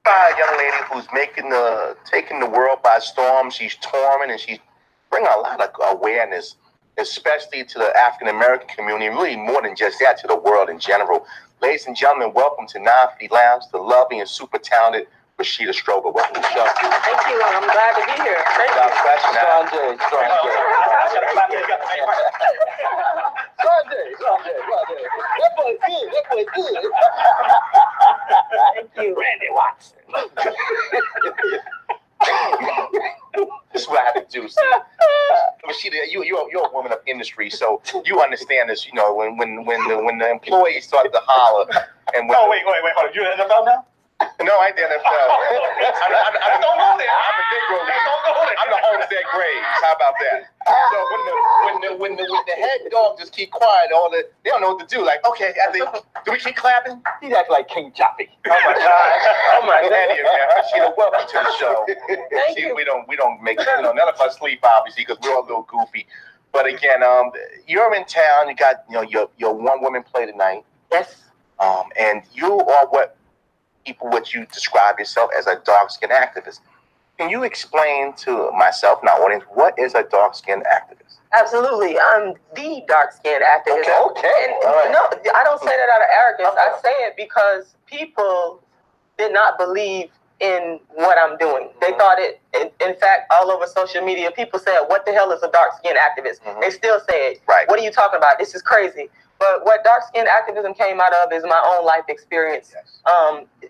A young lady who's taking the world by storm. She's touring and she's bringing a lot of awareness, especially to the African American community, really more than just that, to the world in general. Ladies and gentlemen, welcome to 950 Lounge, the lovely and super talented Rashida Strober. Welcome to the show. Thank you. I'm glad to be here. Thank you. That boy's good. Thank you. Randy Watson. This is what I have to do. Rashida, you're a woman of industry, so you understand this. You know, when the employees start to holler, and when wait, hold on. You're in the NFL now? No, I ain't the NFL. I don't go there. I'm the Negro League. I'm the Homestead Graves. How about that? So when the head dog just keep quiet, they don't know what to do. Like, okay, do we keep clapping? He acts like King Choppy. Oh my God! Oh my God! Rashida, welcome to the show. Thank you. We don't make none of us sleep obviously because we're all a little goofy. But again, you're in town. You got your one woman play tonight. Yes. And you are what you describe yourself as a dark-skinned activist. Can you explain to myself and our audience what is a dark-skinned activist? Absolutely. I'm the dark-skinned activist. Okay. And no, I don't say that out of arrogance. I say it because people did not believe in what I'm doing. They thought it, in fact, all over social media, people said, what the hell is a dark-skinned activist? They still say it. Right. What are you talking about? This is crazy. But what dark-skinned activism came out of is my own life experience. Yes.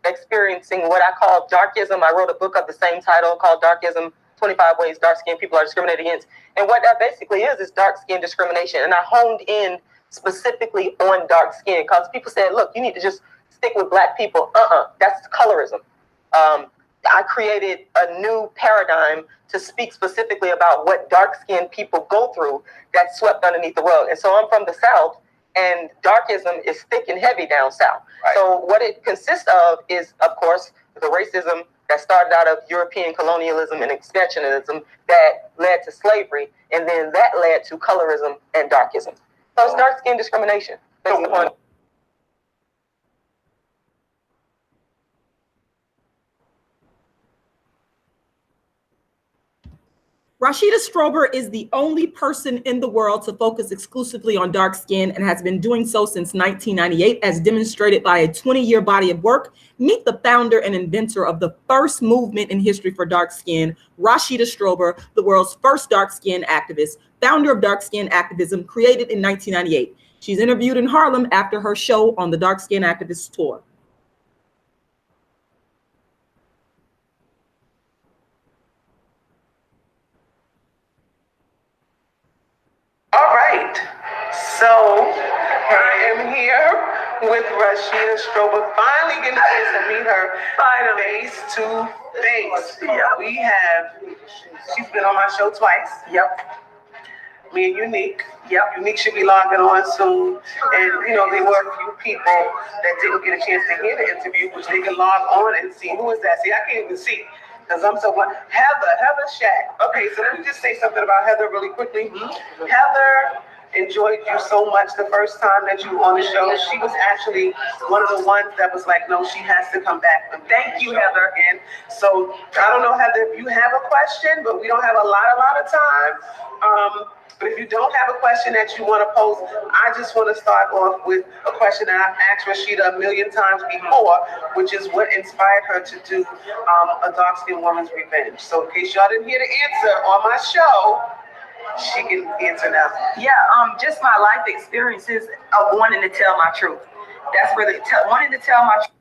Experiencing what I call darkism. I wrote a book of the same title called Darkism, 25 Ways Dark-Skinned People Are Discriminated Against. And what that basically is dark-skinned discrimination. And I honed in specifically on dark skin because people said, look, you need to just stick with black people. That's colorism. I created a new paradigm to speak specifically about what dark-skinned people go through that's swept underneath the rug. And so I'm from the South. And darkism is thick and heavy down south. Right. So what it consists of is, of course, the racism that started out of European colonialism and expansionism that led to slavery, and then that led to colorism and darkism. So it's dark skin discrimination based upon. Rashida Strober is the only person in the world to focus exclusively on dark skin and has been doing so since 1998, as demonstrated by a 20-year body of work. Meet the founder and inventor of the first movement in history for dark skin, Rashida Strober, the world's first dark skin activist, founder of dark skin activism, created in 1998. She's interviewed in Harlem after her show on the Dark Skin Activist Tour. All right, so I am here with Rashida Strober, finally getting a chance to meet her face to face. She's been on my show twice. Yep. Me and Unique. Yep. Unique should be logging on soon. And, there were a few people that didn't get a chance to hear the interview, which they can log on and see. Who is that? See, I can't even see. Because I'm so blind. Heather Shack. Okay, so let me just say something about Heather really quickly. Heather enjoyed you so much the first time that you were on the show. She was actually one of the ones that was like, no, she has to come back. Thank you, Heather. And so I don't know, Heather, if you have a question, but we don't have a lot of time. But if you don't have a question that you want to pose, I just want to start off with a question that I've asked Rashida a million times before, which is what inspired her to do a dark-skinned woman's revenge. So in case y'all didn't hear the answer on my show, she can answer now. Yeah, just my life experiences of wanting to tell my truth. That's really wanting to tell my truth.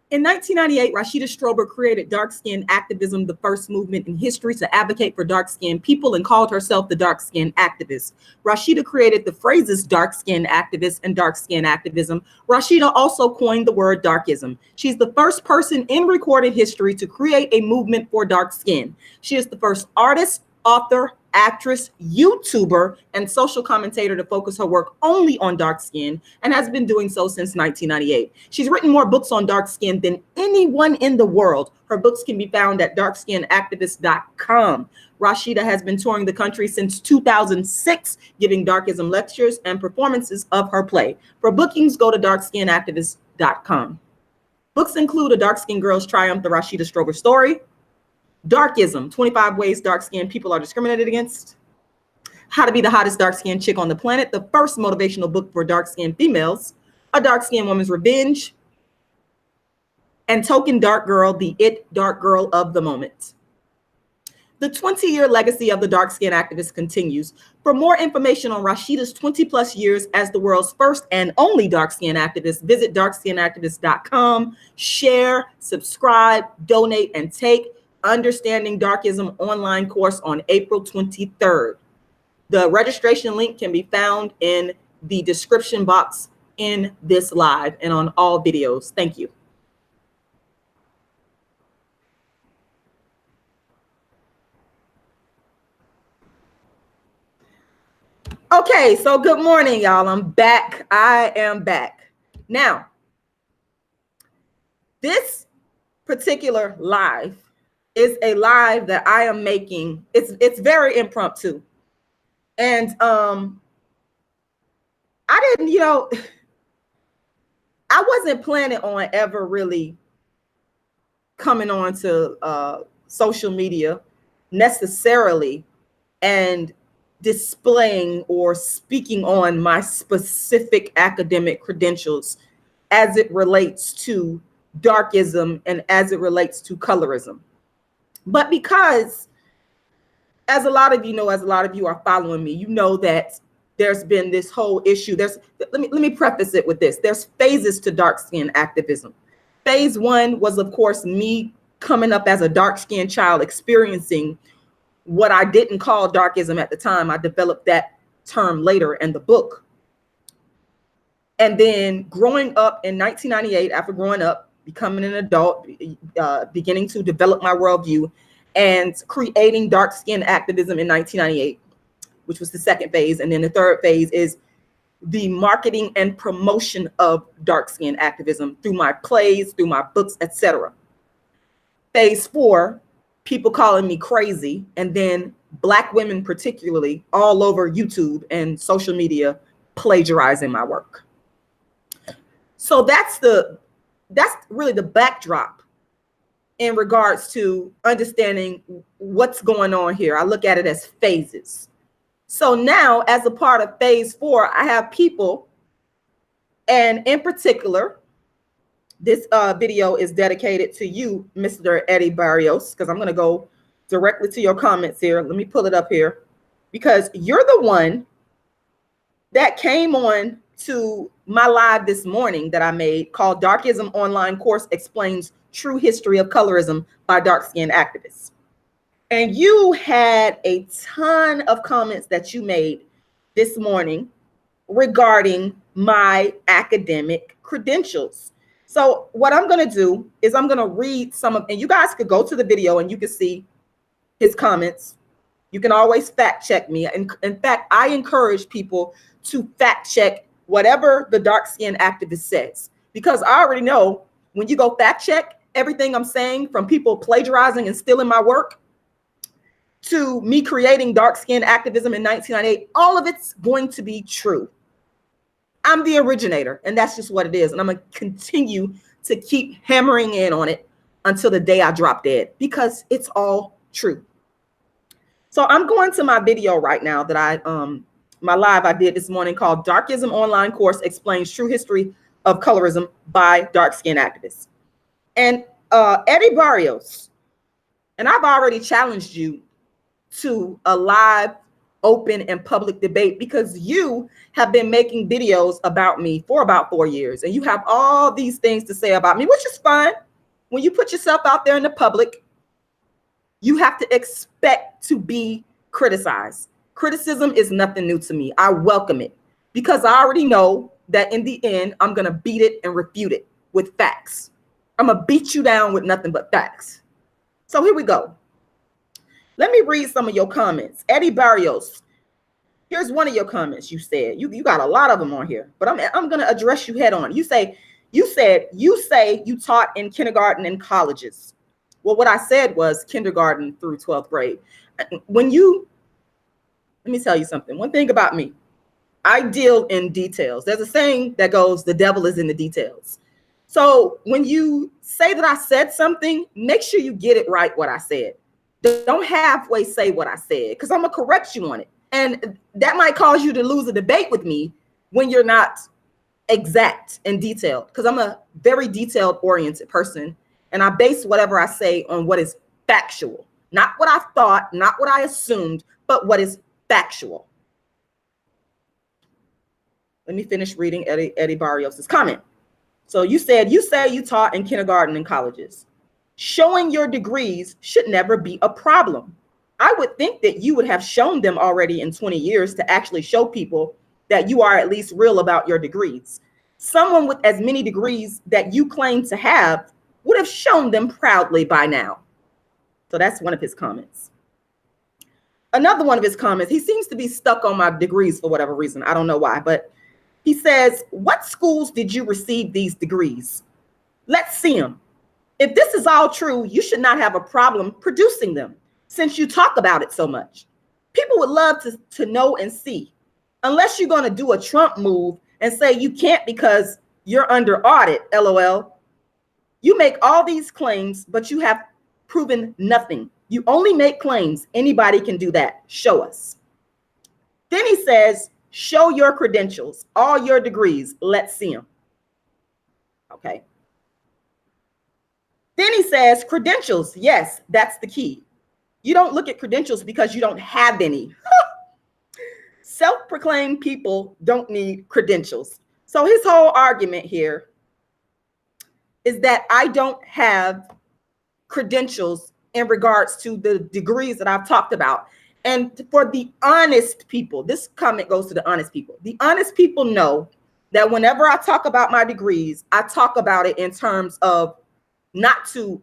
In 1998, Rashida Strober created dark skin activism, the first movement in history to advocate for dark skinned people, and called herself the dark skin activist. Rashida created the phrases dark skin activist and dark skin activism. Rashida also coined the word darkism. She's the first person in recorded history to create a movement for dark skin. She is the first artist, author, actress, YouTuber, and social commentator to focus her work only on dark skin, and has been doing so since 1998. She's written more books on dark skin than anyone in the world. Her books can be found at darkskinactivist.com. Rashida has been touring the country since 2006, giving darkism lectures and performances of her play. For bookings, go to darkskinactivist.com. Books include A Dark-Skinned Girl's Triumph, the Rashida Strober story, Darkism, 25 Ways Dark-Skinned People Are Discriminated Against, How to Be the Hottest Dark-Skinned Chick on the Planet, the first motivational book for dark-skinned females, A Dark-Skinned Woman's Revenge, and Token Dark Girl, the It Dark Girl of the Moment. The 20-year legacy of the dark-skinned activist continues. For more information on Rashida's 20-plus years as the world's first and only dark-skinned activist, visit darkskinnedactivist.com. Share, subscribe, donate, and take Understanding Darkism online course on April 23rd. The registration link can be found in the description box in this live and on all videos. Thank you. Okay, so good morning, y'all. I'm back. I am back. Now, this particular live is a live that I am making. It's very impromptu. And I didn't, I wasn't planning on ever really coming on to social media necessarily and displaying or speaking on my specific academic credentials as it relates to darkism and as it relates to colorism. But because, as a lot of you know, as a lot of you are following me, you know that there's been this whole issue. Let me preface it with this. There's phases to dark-skinned activism. Phase one was, of course, me coming up as a dark-skinned child experiencing what I didn't call darkism at the time. I developed that term later in the book. And then growing up in 1998, after growing up, becoming an adult, beginning to develop my worldview and creating dark-skinned activism in 1998, which was the second phase. And then the third phase is the marketing and promotion of dark-skinned activism through my plays, through my books, etc. Phase four, people calling me crazy, and then Black women particularly all over YouTube and social media plagiarizing my work. So that's really the backdrop in regards to understanding what's going on here. I look at it as phases. So now, as a part of phase four, I have people, and in particular, this video is dedicated to you, Mr. Eddie Barrios, because I'm going to go directly to your comments here. Let me pull it up here, because you're the one that came on to my live this morning that I made called Darkism Online Course Explains True History of Colorism by Dark-Skinned Activists. And you had a ton of comments that you made this morning regarding my academic credentials. So what I'm going to do is I'm going to read some of, and you guys could go to the video and you can see his comments. You can always fact check me. And in fact, I encourage people to fact check whatever the dark-skinned activist says, because I already know when you go fact check everything I'm saying, from people plagiarizing and stealing my work to me creating dark-skinned activism in 1998, all of it's going to be true. I'm the originator, and that's just what it is. And I'm going to continue to keep hammering in on it until the day I drop dead, because it's all true. So I'm going to my video right now that my live I did this morning called Darkism Online Course Explains True History of Colorism by Dark-Skinned Activists. And Eddie Barrios, and I've already challenged you to a live, open, and public debate, because you have been making videos about me for about 4 years, and you have all these things to say about me, which is fine. When you put yourself out there in the public, you have to expect to be criticized. Criticism is nothing new to me. I welcome it, because I already know that in the end, I'm going to beat it and refute it with facts. I'm going to beat you down with nothing but facts. So here we go. Let me read some of your comments. Eddie Barrios, here's one of your comments. You said, you got a lot of them on here, but I'm going to address you head on. You say you taught in kindergarten and colleges. Well, what I said was kindergarten through 12th grade. Let me tell you something. One thing about me, I deal in details. There's a saying that goes, the devil is in the details. So when you say that I said something, make sure you get it right what I said. Don't halfway say what I said, because I'm going to correct you on it. And that might cause you to lose a debate with me when you're not exact and detailed, because I'm a very detailed oriented person. And I base whatever I say on what is factual, not what I thought, not what I assumed, but what is factual. Let me finish reading Eddie Barrios's comment. So you say you taught in kindergarten and colleges. Showing your degrees should never be a problem. I would think that you would have shown them already in 20 years to actually show people that you are at least real about your degrees. Someone with as many degrees that you claim to have would have shown them proudly by now. So that's one of his comments. Another one of his comments, he seems to be stuck on my degrees for whatever reason. I don't know why, but he says, what schools did you receive these degrees? Let's see them. If this is all true, you should not have a problem producing them since you talk about it so much. People would love to know and see, unless you're going to do a Trump move and say you can't because you're under audit, LOL. You make all these claims, but you have proven nothing. You only make claims. Anybody can do that. Show us. Then he says, show your credentials, all your degrees. Let's see them. Okay. Then he says, credentials. Yes, that's the key. You don't look at credentials because you don't have any. Self-proclaimed people don't need credentials. So his whole argument here is that I don't have credentials in regards to the degrees that I've talked about. And for the honest people, this comment goes to the honest people. The honest people know that whenever I talk about my degrees, I talk about it in terms of not to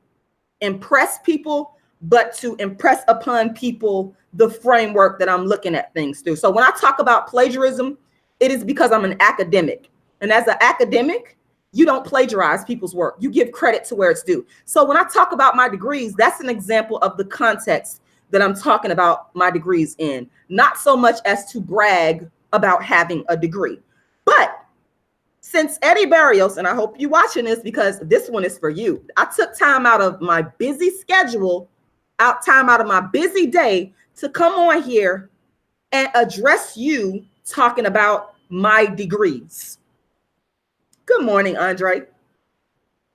impress people, but to impress upon people the framework that I'm looking at things through. So when I talk about plagiarism, it is because I'm an academic. And as an academic, you don't plagiarize people's work. You give credit to where it's due. So when I talk about my degrees, that's an example of the context that I'm talking about my degrees in, not so much as to brag about having a degree. But since Eddie Barrios, and I hope you're watching this because this one is for you, I took time out of my busy schedule, time out of my busy day to come on here and address you talking about my degrees. Good morning, Andre.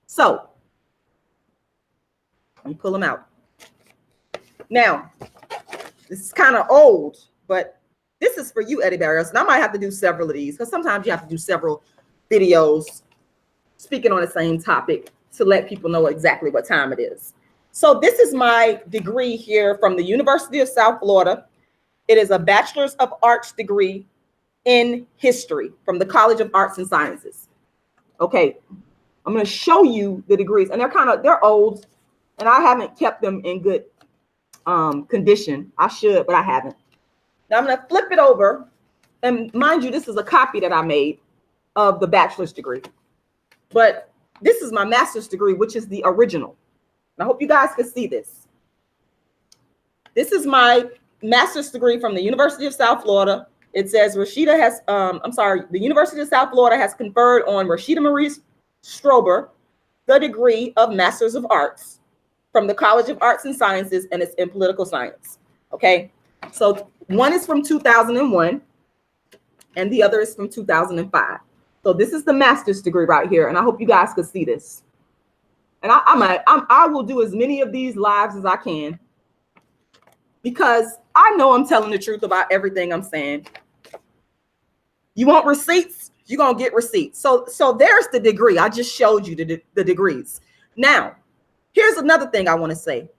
So let me pull them out. Now, this is kind of old, but this is for you, Eddie Barrios. And I might have to do several of these because sometimes you have to do several videos speaking on the same topic to let people know exactly what time it is. So this is my degree here from the University of South Florida. It is a Bachelor's of Arts degree in history from the College of Arts and Sciences. Okay, I'm going to show you the degrees, and they're old, and I haven't kept them in good condition. I should, but I haven't. Now I'm going to flip it over, and mind you, this is a copy that I made of the bachelor's degree, but this is my master's degree, which is the original. And I hope you guys can see this. This is my master's degree from the University of South Florida. It says Rashida has, the University of South Florida has conferred on Rashida Marie Strober the degree of Master's of Arts from the College of Arts and Sciences, and it's in political science. Okay, so one is from 2001 and the other is from 2005. So this is the master's degree right here, and I hope you guys can see this. And I will do as many of these lives as I can because I know I'm telling the truth about everything I'm saying. You want receipts? You're gonna get receipts. So there's the degree. I just showed you the degrees. Now, here's another thing I want to say.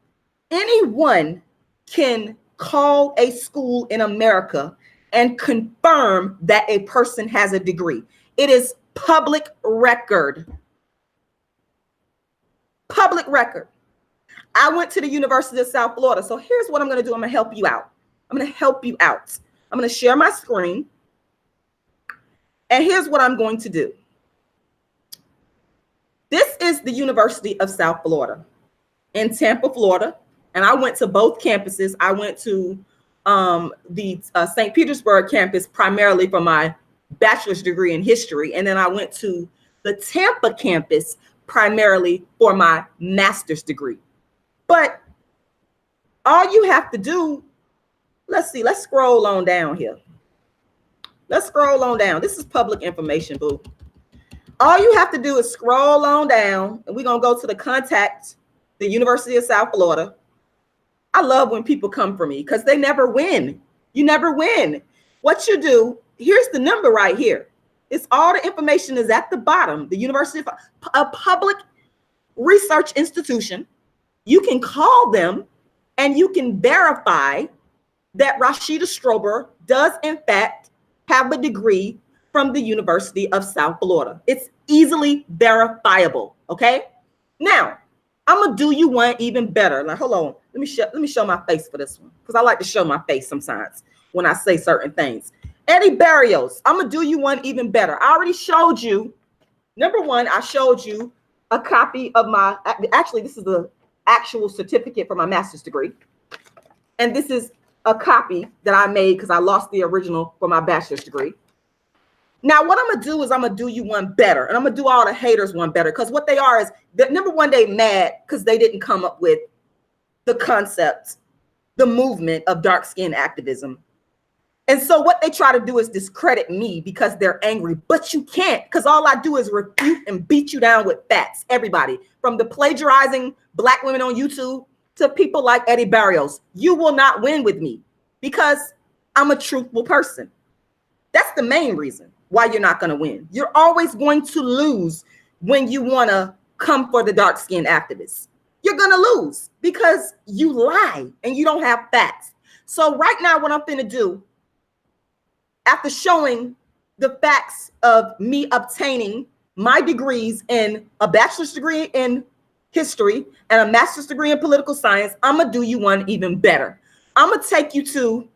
Anyone can call a school in America and confirm that a person has a degree. It is public record. Public record. I went to the University of South Florida. So here's what I'm going to do. I'm going to help you out. I'm going to help you out. I'm going to share my screen. And here's what I'm going to do. This is the University of South Florida in Tampa, Florida. And I went to both campuses. I went to the St. Petersburg campus primarily for my bachelor's degree in history. And then I went to the Tampa campus primarily for my master's degree. But all you have to do, let's scroll on down here. Let's scroll on down. This is public information, boo. All you have to do is scroll on down, and we're going to go to the contact, the University of South Florida. I love when people come for me because they never win. You never win. What you do, here's the number right here. It's all the information is at the bottom. The University of a public research institution. You can call them and you can verify that Rashida Strober does in fact have a degree from the University of South Florida. It's easily verifiable, okay? Now, I'm gonna do you one even better. Like, hold on, let me show my face for this one because I like to show my face sometimes when I say certain things. Eddie Barrios, I'm gonna do you one even better. I already showed you. Number one, I showed you a copy of my. Actually, this is the actual certificate for my master's degree, and this is a copy that I made because I lost the original for my bachelor's degree. Now, what I'm gonna do is I'm gonna do you one better, and I'm gonna do all the haters one better because what they are is that number one, they mad because they didn't come up with the concept, the movement of dark skin activism. And so what they try to do is discredit me because they're angry, but you can't because all I do is refute and beat you down with facts. Everybody, from the plagiarizing Black women on YouTube to people like Eddie Barrios, you will not win with me because I'm a truthful person. That's the main reason why you're not going to win. You're always going to lose when you want to come for the dark skin activists. You're going to lose because you lie and you don't have facts. So right now, what I'm going to do, after showing the facts of me obtaining my degrees in a bachelor's degree in history and a master's degree in political science, I'm gonna do you one even better. I'm gonna take you to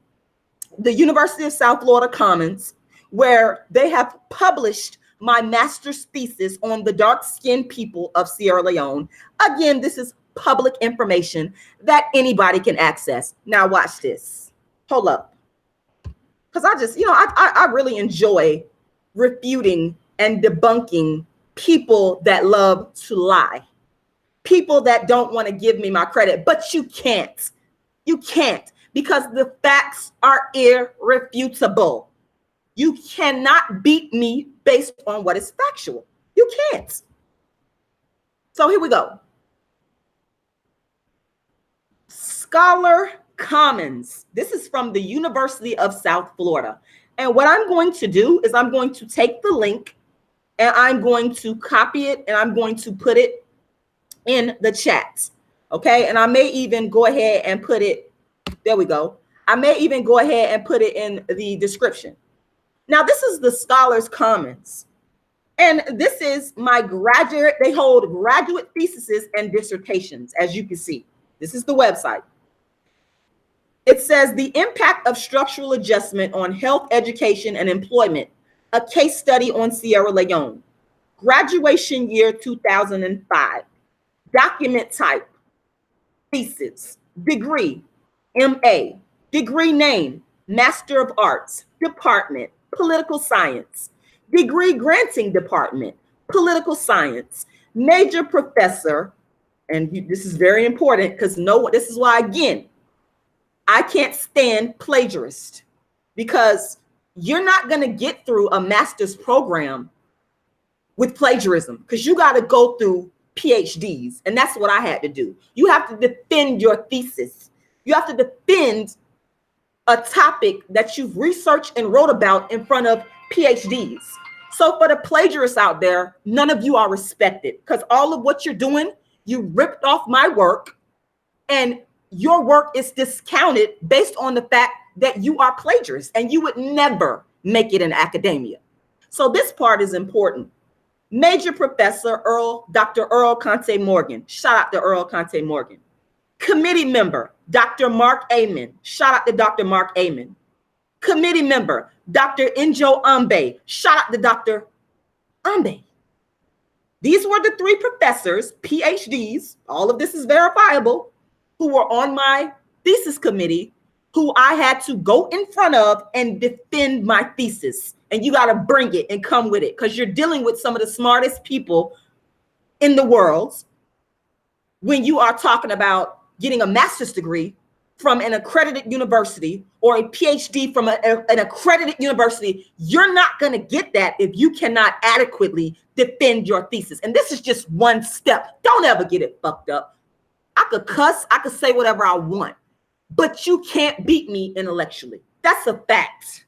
the University of South Florida Commons, where they have published my master's thesis on the dark-skinned people of Sierra Leone. Again, this is public information that anybody can access. Now watch this. Hold up. Because I just, I really enjoy refuting and debunking people that love to lie. People that don't want to give me my credit, but you can't. You can't because the facts are irrefutable. You cannot beat me based on what is factual. You can't. So here we go. Scholar Commons. This is from the University of South Florida. And what I'm going to do is I'm going to take the link and I'm going to copy it and I'm going to put it in the chat. Okay. And I may even go ahead and put it. There we go. I may even go ahead and put it in the description. Now, this is the Scholars Commons. And this is my graduate. They hold graduate theses and dissertations, as you can see. This is the website. It says the impact of structural adjustment on health, education, and employment, a case study on Sierra Leone. Graduation year 2005. Document type, thesis, degree, MA, degree name, Master of Arts, department, political science, degree granting department, political science, major professor, and this is very important because this is why, again, I can't stand plagiarists because you're not going to get through a master's program with plagiarism because you got to go through PhDs. And that's what I had to do. You have to defend your thesis. You have to defend a topic that you've researched and wrote about in front of PhDs. So for the plagiarists out there, none of you are respected because all of what you're doing, you ripped off my work and your work is discounted based on the fact that you are plagiarists and you would never make it in academia. So this part is important. Major Professor Dr. Earl Conte Morgan. Shout out to Earl Conte Morgan. Committee member, Dr. Mark Amen. Shout out to Dr. Mark Amen. Committee member, Dr. Injo Ambe. Shout out to Dr. Ambe. These were the three professors, PhDs, all of this is verifiable, who were on my thesis committee, who I had to go in front of and defend my thesis. And you got to bring it and come with it, because you're dealing with some of the smartest people in the world when you are talking about getting a master's degree from an accredited university or a PhD from an accredited university. You're not going to get that if you cannot adequately defend your thesis. And this is just one step. Don't ever get it fucked up. I could cuss, I could say whatever I want, but you can't beat me intellectually. That's a fact.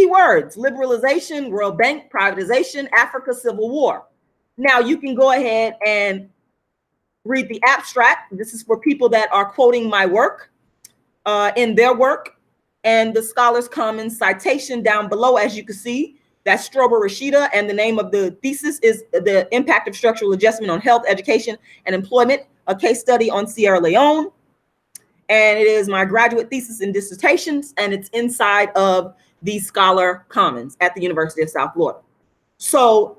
Keywords: liberalization, World Bank, privatization, Africa, Civil War. Now you can go ahead and read the abstract. This is for people that are quoting my work in their work, and the Scholars Commons citation down below, as you can see, that's Strober Rashida, and the name of the thesis is The Impact of Structural Adjustment on Health, Education, and Employment, a case study on Sierra Leone. And it is my graduate thesis and dissertations, and it's inside of the Scholar Commons at the University of South Florida. So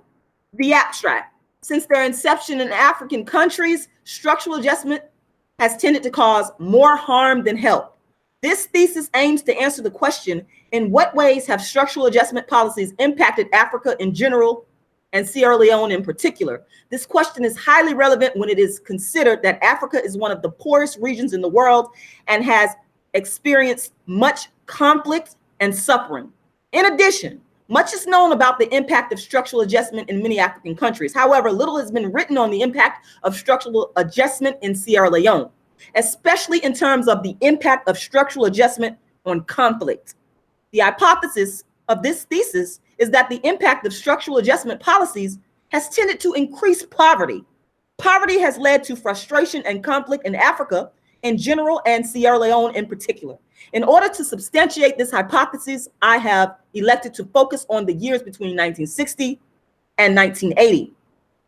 the abstract: since their inception in African countries, structural adjustment has tended to cause more harm than help. This thesis aims to answer the question, in what ways have structural adjustment policies impacted Africa in general and Sierra Leone in particular? This question is highly relevant when it is considered that Africa is one of the poorest regions in the world and has experienced much conflict and suffering. In addition, much is known about the impact of structural adjustment in many African countries. However, little has been written on the impact of structural adjustment in Sierra Leone, especially in terms of the impact of structural adjustment on conflict. The hypothesis of this thesis is that the impact of structural adjustment policies has tended to increase poverty. Poverty has led to frustration and conflict in Africa in general and Sierra Leone in particular. In order to substantiate this hypothesis, I have elected to focus on the years between 1960 and 1980.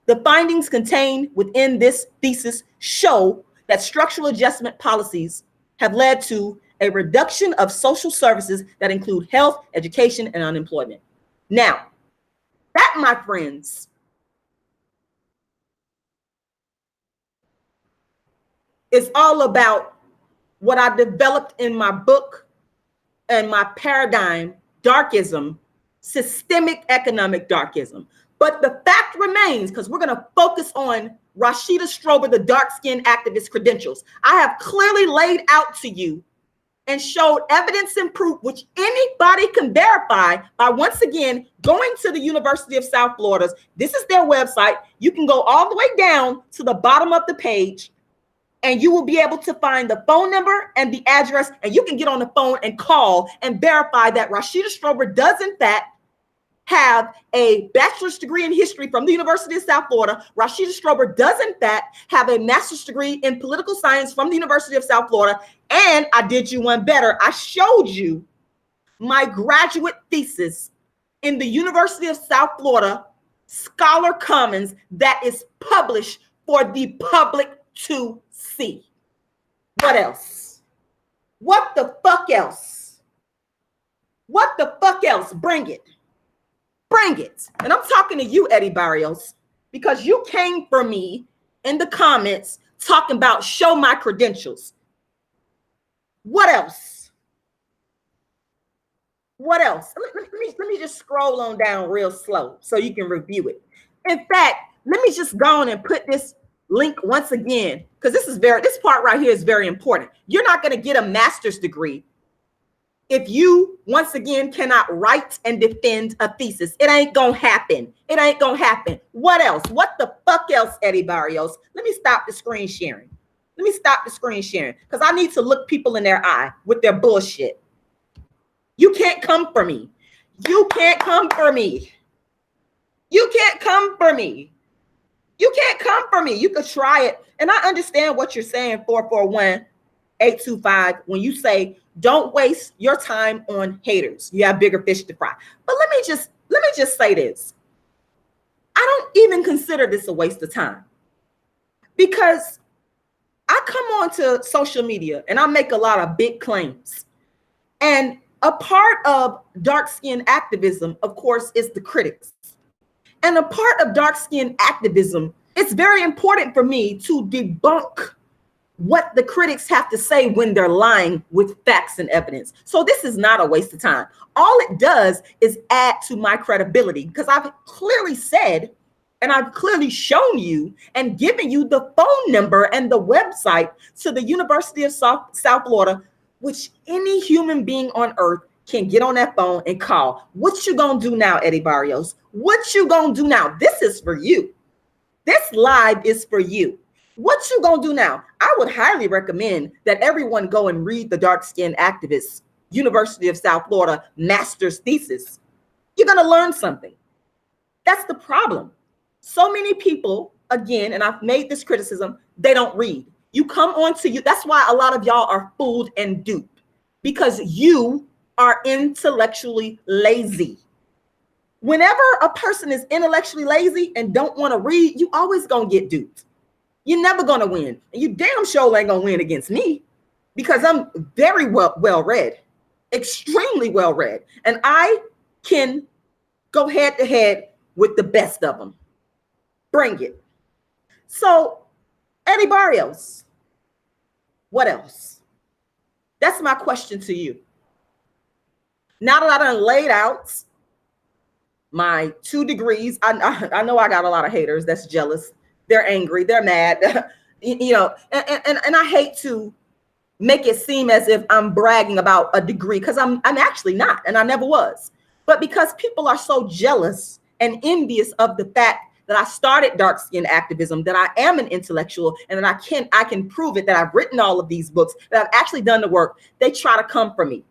The findings contained within this thesis show that structural adjustment policies have led to a reduction of social services that include health, education, and unemployment. Now, that, my friends, is all about what I developed in my book and my paradigm, Darkism, systemic economic Darkism. But the fact remains, because we're going to focus on Rashida Strober, the dark-skinned activist credentials. I have clearly laid out to you and showed evidence and proof, which anybody can verify by, once again, going to the University of South Florida's. This is their website. You can go all the way down to the bottom of the page, and you will be able to find the phone number and the address, and you can get on the phone and call and verify that Rashida Strober does, in fact, have a bachelor's degree in history from the University of South Florida. Rashida Strober does, in fact, have a master's degree in political science from the University of South Florida. And I did you one better. I showed you my graduate thesis in the University of South Florida Scholar Commons that is published for the public to see. What else? What the fuck else? What the fuck else? Bring it. Bring it. And I'm talking to you, Eddie Barrios, because you came for me in the comments talking about show my credentials. What else? What else? Let me just scroll on down real slow so you can review it. In fact, let me just go on and put this link once again, because this part right here is very important. You're not going to get a master's degree if you, once again, cannot write and defend a thesis. It ain't gonna happen. It ain't gonna happen. What else? What the fuck else, Eddie Barrios? Let me stop the screen sharing. Let me stop the screen sharing, because I need to look people in their eye with their bullshit. You can't come for me. You can't come for me. You can't come for me. You can't come for me. You could try it. And I understand what you're saying, 441-825, when you say, don't waste your time on haters. You have bigger fish to fry. But let me just say this. I don't even consider this a waste of time, because I come onto social media and I make a lot of big claims. And a part of dark-skinned activism, of course, is the critics. And a part of dark-skinned activism, it's very important for me to debunk what the critics have to say when they're lying with facts and evidence. So this is not a waste of time. All it does is add to my credibility, because I've clearly said, and I've clearly shown you and given you the phone number and the website to the University of South Florida, which any human being on earth can get on that phone and call. What you gonna do now, Eddie Barrios? What you gonna do now? This is for you. This live is for you. What you gonna do now? I would highly recommend that everyone go and read the Dark Skin Activist University of South Florida master's thesis. You're gonna learn something. That's the problem. So many people, again, and I've made this criticism, they don't read. You come on to you. That's why a lot of y'all are fooled and duped, because you are intellectually lazy. Whenever a person is intellectually lazy and don't want to read, you always gonna get duped. You're never gonna win. And you damn sure ain't gonna win against me, because I'm very well read, extremely well read. And I can go head to head with the best of them. Bring it. So, Eddie Barrios, what else? That's my question to you. Now that I done laid out my 2 degrees, I know I got a lot of haters that's jealous. They're angry, they're mad, you know, and I hate to make it seem as if I'm bragging about a degree, because I'm actually not, and I never was. But because people are so jealous and envious of the fact that I started dark skin activism, that I am an intellectual, and that I can prove it, that I've written all of these books, that I've actually done the work, they try to come for me.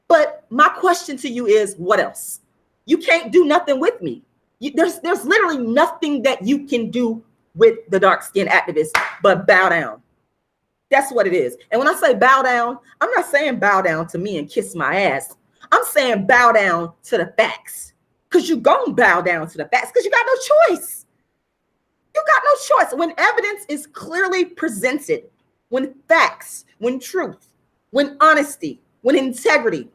But my question to you is, what else? You can't do nothing with me. There's literally nothing that you can do with the dark skin activists but bow down. That's what it is. And when I say bow down, I'm not saying bow down to me and kiss my ass. I'm saying bow down to the facts, because you're going to bow down to the facts, because you got no choice. You got no choice. When evidence is clearly presented, when facts, when truth, when honesty, when integrity,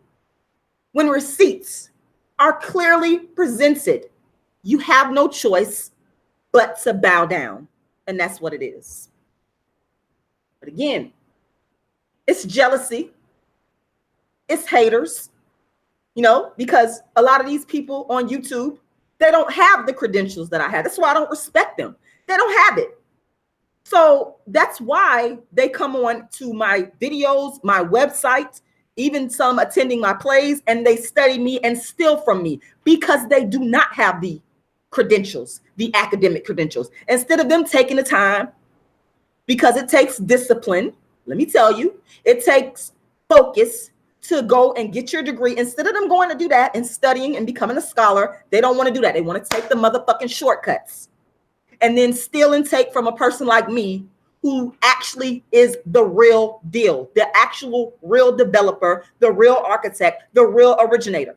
when receipts are clearly presented, you have no choice but to bow down. And that's what it is. But again, it's jealousy. It's haters, you know, because a lot of these people on YouTube, they don't have the credentials that I have. That's why I don't respect them. They don't have it. So that's why they come on to my videos, my website, even some attending my plays, and they study me and steal from me, because they do not have the credentials, the academic credentials. Instead of them taking the time, because it takes discipline, let me tell you, it takes focus to go and get your degree. Instead of them going to do that and studying and becoming a scholar, they don't want to do that. They want to take the motherfucking shortcuts and then steal and take from a person like me, who actually is the real deal, the actual real developer, the real architect, the real originator.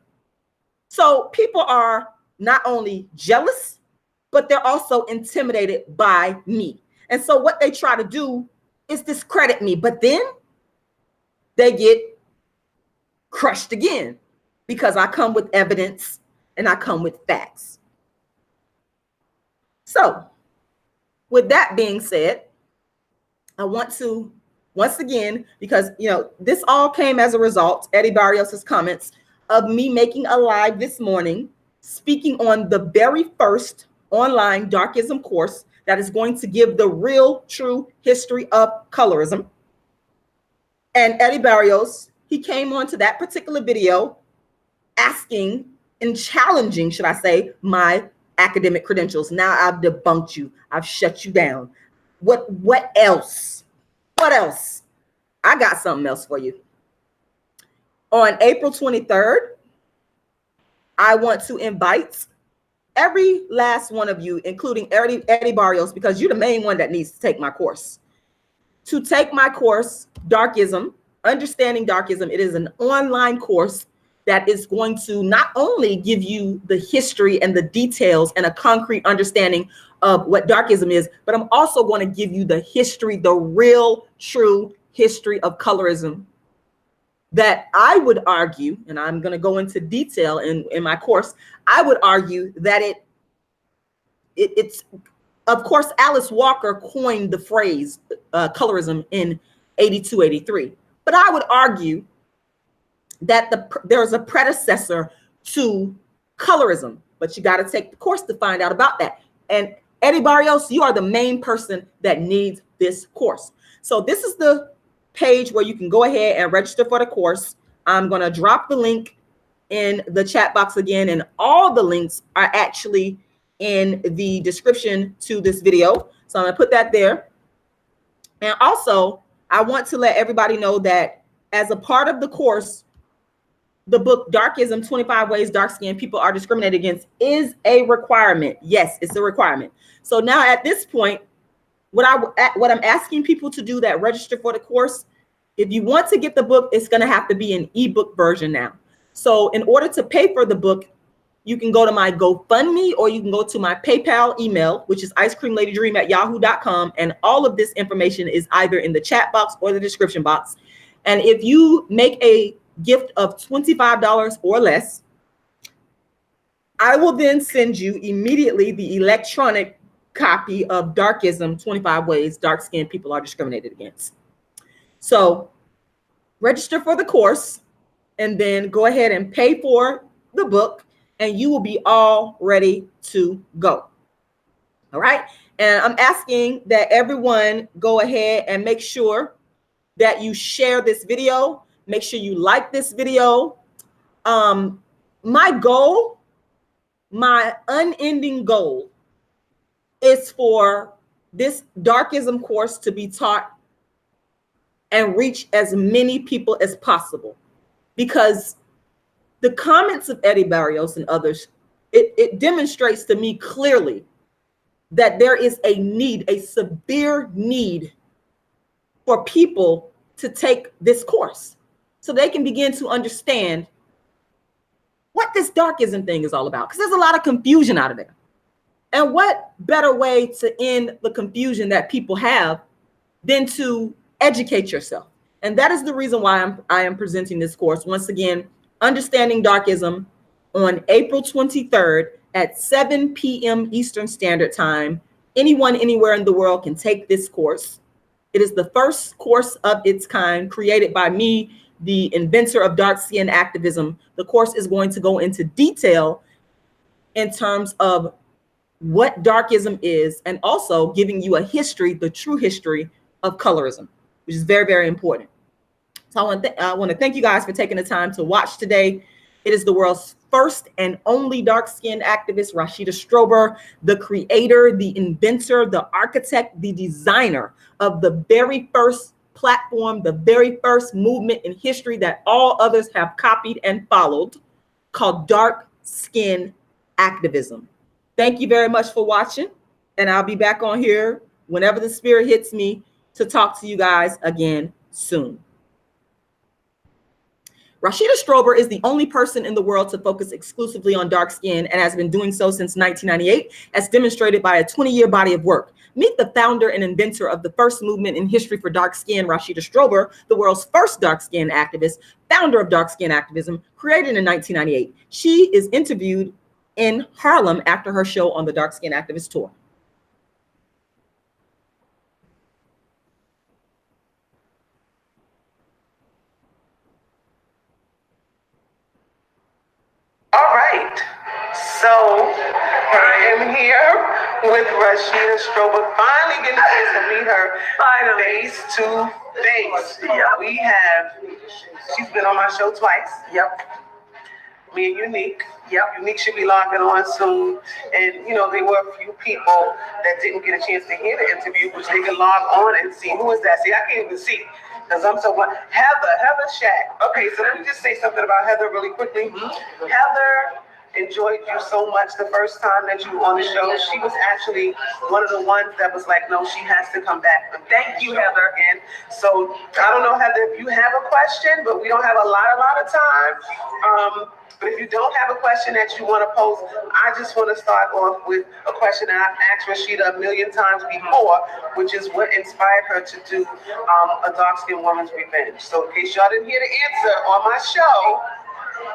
So people are not only jealous, but they're also intimidated by me. And so what they try to do is discredit me, but then they get crushed again, because I come with evidence and I come with facts. So with that being said, I want to, once again, because, you know, this all came as a result, Eddie Barrios' comments, of me making a live this morning, speaking on the very first online Darkism course that is going to give the real, true history of colorism. And Eddie Barrios, he came onto that particular video asking and challenging, should I say, my academic credentials. Now I've debunked you. I've shut you down. What else? What else? I got something else for you. On April 23rd, I want to invite every last one of you, including Eddie Barrios, because you're the main one that needs to take my course, to take my course, Darkism, Understanding Darkism. It is an online course that is going to not only give you the history and the details and a concrete understanding of what Darkism is, but I'm also going to give you the history, the real, true history of colorism, that I would argue, and I'm going to go into detail in my course, I would argue that it's Of course, Alice Walker coined the phrase colorism in 82, 83. But I would argue that there's a predecessor to colorism, but you got to take the course to find out about that. And Eddie Barrios, you are the main person that needs this course. So this is the page where you can go ahead and register for the course. I'm going to drop the link in the chat box again, and all the links are actually in the description to this video. So I'm going to put that there. And also, I want to let everybody know that as a part of the course, the book Darkism, 25 Ways Dark-Skinned People Are Discriminated Against is a requirement. Yes, it's a requirement. So now at this point, what I'm asking people to do that register for the course, if you want to get the book, it's going to have to be an ebook version now. So in order to pay for the book, you can go to my GoFundMe, or you can go to my PayPal email, which is icecreamladydream@yahoo.com. And all of this information is either in the chat box or the description box. And if you make a gift of $25 or less, I will then send you immediately the electronic copy of Darkism, 25 Ways Dark-Skinned People Are Discriminated Against. So register for the course and then go ahead and pay for the book, and you will be all ready to go. All right. And I'm asking that everyone go ahead and make sure that you share this video. Make sure you like this video. My goal, my unending goal, is for this Darkism course to be taught and reach as many people as possible, because the comments of Eddie Barrios and others, it demonstrates to me clearly that there is a need, a severe need for people to take this course so they can begin to understand what this Darkism thing is all about, because there's a lot of confusion out of there. And what better way to end the confusion that people have than to educate yourself? And that is the reason why I am presenting this course. Once again, Understanding Darkism, on April 23rd at 7 p.m. Eastern Standard Time. Anyone, anywhere in the world can take this course. It is the first course of its kind created by me, the inventor of dark skin activism. The course is going to go into detail in terms of what Darkism is, and also giving you a history, the true history of colorism, which is very, very important. So I want to thank you guys for taking the time to watch today. It is the world's first and only dark-skinned activist, Rashida Strober, the creator, the inventor, the architect, the designer of the very first platform, the very first movement in history that all others have copied and followed, called dark skin activism. Thank you very much for watching, and I'll be back on here whenever the spirit hits me to talk to you guys again soon. Rashida Strober is the only person in the world to focus exclusively on dark skin, and has been doing so since 1998, as demonstrated by a 20-year body of work. Meet the founder and inventor of the first movement in history for dark skin, Rashida Strober, the world's first dark skin activist, founder of dark skin activism, created in 1998. She is interviewed in Harlem after her show on the Dark Skin Activist Tour. All right, so I am here with Rashida Strober, finally getting a chance to meet her face to face. She's been on my show twice. Yep. Me and Unique. Yep. Unique should be logging on soon. And, you know, there were a few people that didn't get a chance to hear the interview, which they can log on and see. Who is that? See, I can't even see because I'm so blind. Heather Shack. Okay, so let me just say something about Heather really quickly. Heather enjoyed you so much the first time that you were on the show. She was actually one of the ones that was like, no, she has to come back. Thank you, Heather. And so I don't know, Heather, if you have a question, but we don't have a lot of time. But if you don't have a question that you want to pose, I just want to start off with a question that I've asked Rashida a million times before, which is what inspired her to do a dark-skinned woman's revenge. So in case y'all didn't hear the answer on my show,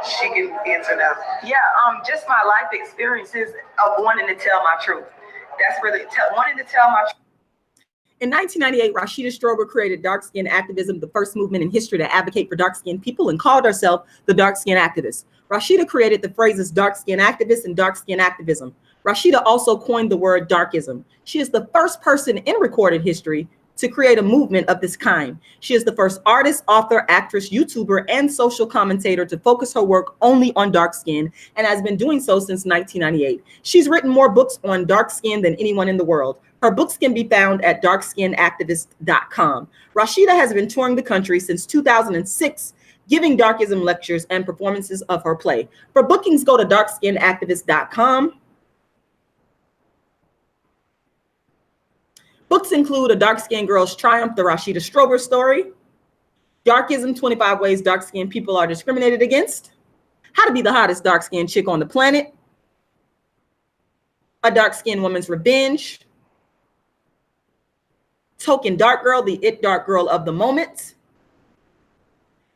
she can answer now. Yeah, just my life experiences of wanting to tell my truth. That's really wanting to tell my. In 1998, Rashida Strober created dark skin activism, the first movement in history to advocate for dark-skinned people, and called herself the dark skin activist. Rashida created the phrases dark skin activist and dark skin activism. Rashida also coined the word darkism. She is the first person in recorded history to create a movement of this kind. She is the first artist, author, actress, YouTuber, and social commentator to focus her work only on dark skin, and has been doing so since 1998. She's written more books on dark skin than anyone in the world. Her books can be found at darkskinactivist.com. Rashida has been touring the country since 2006, giving darkism lectures and performances of her play. For bookings, go to darkskinactivist.com. Books include A Dark-Skinned Girl's Triumph, the Rashida Strober story, Darkism, 25 Ways Dark-Skinned People Are Discriminated Against, How to Be the Hottest Dark-Skinned Chick on the Planet, A Dark-Skinned Woman's Revenge, Token Dark Girl, the It Dark Girl of the Moment.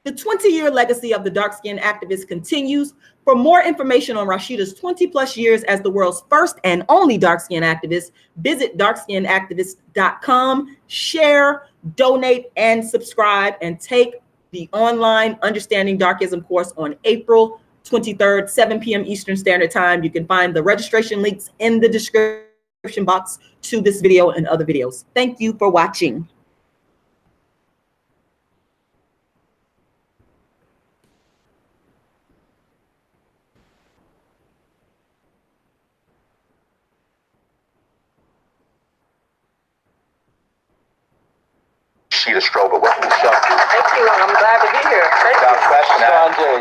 The 20-year legacy of the dark-skinned activist continues. For more information on Rashida's 20-plus years as the world's first and only dark-skinned activist, visit darkskinactivist.com. Share, donate, and subscribe, and take the online Understanding Darkism course on April 23rd, 7 p.m. Eastern Standard Time. You can find the registration links in the description box to this video and other videos. Thank you for watching. Rashida Strober, welcome to the show. Thank you. I'm glad to be here. Thank you. Without question, Sanjay.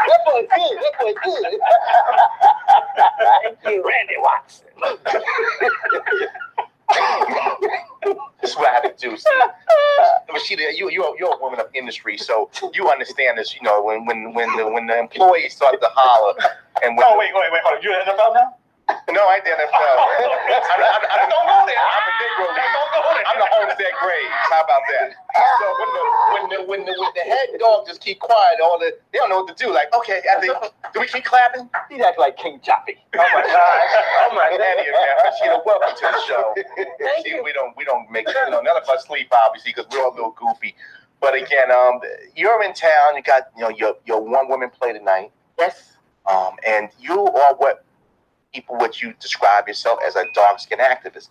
That boy good. Thank you. Randy Watson. this is what I had to do. See, Rashida, you're a woman of industry, so you understand this. You know, when the employees start to holler, and when Wait, hold on. You in the NFL now? no, I didn't. Don't go there. I'm a Negro league. I'm the Homestead Graves. How about that? So when the head dog just keep quiet, they don't know what to do. Like, okay, do we keep clapping? He act like King Joppy. Oh my gosh. Oh my God. Rashida, welcome to the show. Thank See, you. we don't make none of us sleep obviously because we're all a little goofy. But again, you're in town. You got your one woman play tonight. Yes. And you are what you describe yourself as a dark-skinned activist.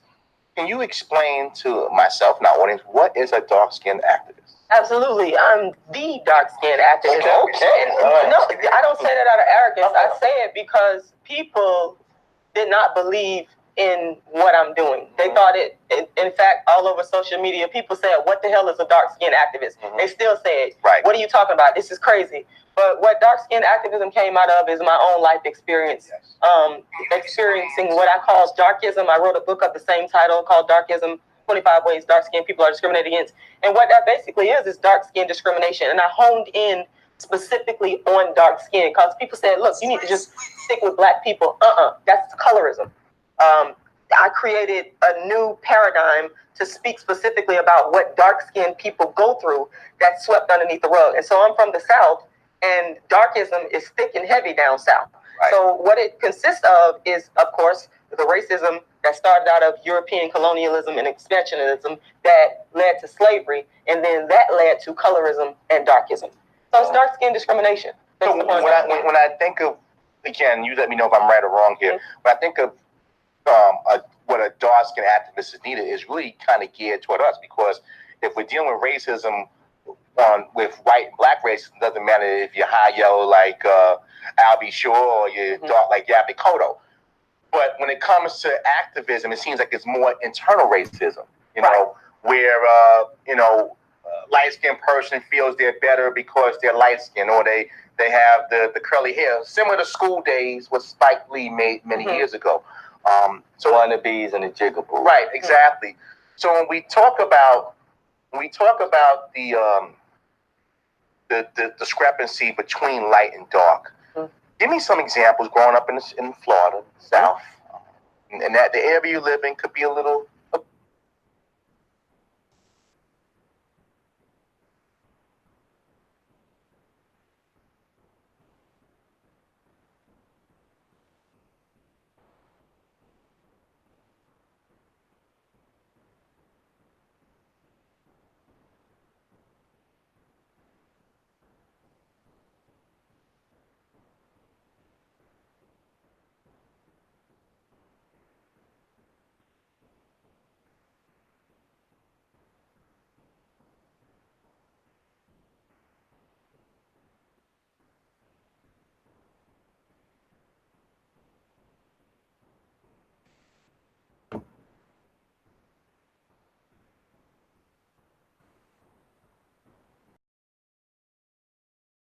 Can you explain to myself and our audience what is a dark-skinned activist? Absolutely. I'm the dark-skinned activist. Okay. And no, I don't say that out of arrogance. I say it because people did not believe in what I'm doing. They thought it, in fact, all over social media, people said, what the hell is a dark-skinned activist? They still say it. Right. What are you talking about? This is crazy. But what dark-skinned activism came out of is my own life experience. Experiencing what I call darkism. I wrote a book of the same title called Darkism, 25 Ways Dark-Skinned People Are Discriminated Against. And what that basically is dark skin discrimination. And I honed in specifically on dark skin because people said, look, you need to just stick with black people. That's colorism. I created a new paradigm to speak specifically about what dark-skinned people go through that's swept underneath the rug. And so I'm from the South, and darkism is thick and heavy down South. Right. So what it consists of is, of course, the racism that started out of European colonialism and expansionism that led to slavery, and then that led to colorism and darkism. So it's dark-skin discrimination. So when I think of, again, you let me know if I'm right or wrong here, when I think of what a dark-skinned activist is needed is really kind of geared toward us, because if we're dealing with racism with white and black racism, it doesn't matter if you're high yellow like Albie Shore or you're dark like Yappy Kodo. But when it comes to activism, it seems like it's more internal racism, where light-skinned person feels they're better because they're light-skinned, or they have the curly hair, similar to School Days, what Spike Lee made many years ago. So Wannabes and the Jigaboo. Right, exactly. So when we talk about the discrepancy between light and dark, give me some examples growing up in Florida, South, and that the area you live in could be a little